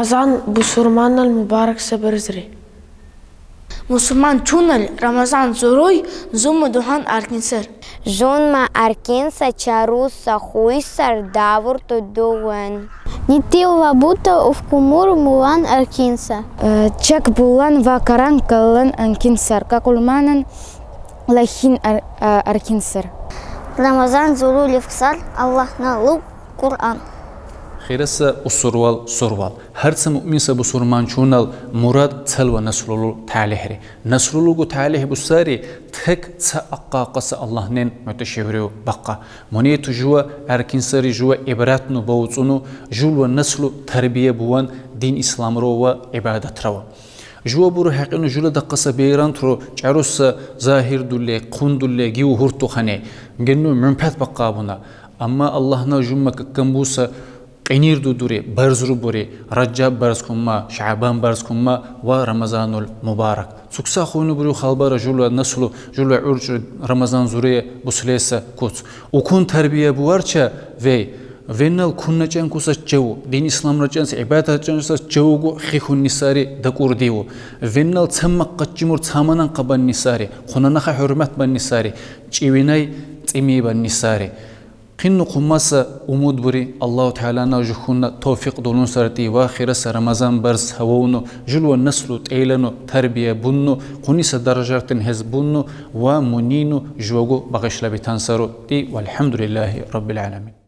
Ramazan بسرمان المبارك سبرزري. Musulman chunal Ramazan zoroi zumu duhan arkinsar. Junma arkinsa charusa huisar davur tuduan. Nitilva buta ufkumur mulan arkinsa. Чак булан ва каран калан анкинсар. Какулманан лахин аркинсар. Ramazan zulu lifsar Allah nalu Kur'an. خيرسا أسروال سروال هرس مؤمن سبسرمان شونال مراد تلو نسلولو تعاليه نسلولو تعاليه بساري تك تأقاقس الله نين متشهرو بقى منيت جوا أركين سري جوا إبراتنو بوتونو جوا نسلو تربية بوان دين إسلام رو وعبادة رو جوا برو حقيقة جوا دقة بيران ترو عروس ظاهر دولي قون دولي جيو هرتو خاني جنو منبث بقى بنا أما الله نجوم كمبوسا قنير دوري برزرو بوري رجب برزكما شعبان برزكما ورمضان المبارك سكسا خونو بريو خالبارا جلو نسلو جلو عرج رمضان زوري بسليسا كوت وكون تربية بوارچا وينال كنا جانكوسا جو دين اسلام رجانس عبادة جانسا جوغو خيخو نساري دكور ديو وينال تسمى قجمور تسامنان قبان نساري خنانخا حرمات بان نساري چيويناي تيمي بان نساري قنو قماسا أمود بري الله تعالى ناجخونا توفيق دولون سرتي واخرة رمضان برز هوونو جلو النسلو تأيلانو تربية بنو قنيس درجات هزبونو ومنينو جوغو بغشلا بتنصرو دي والحمد لله رب العالمين.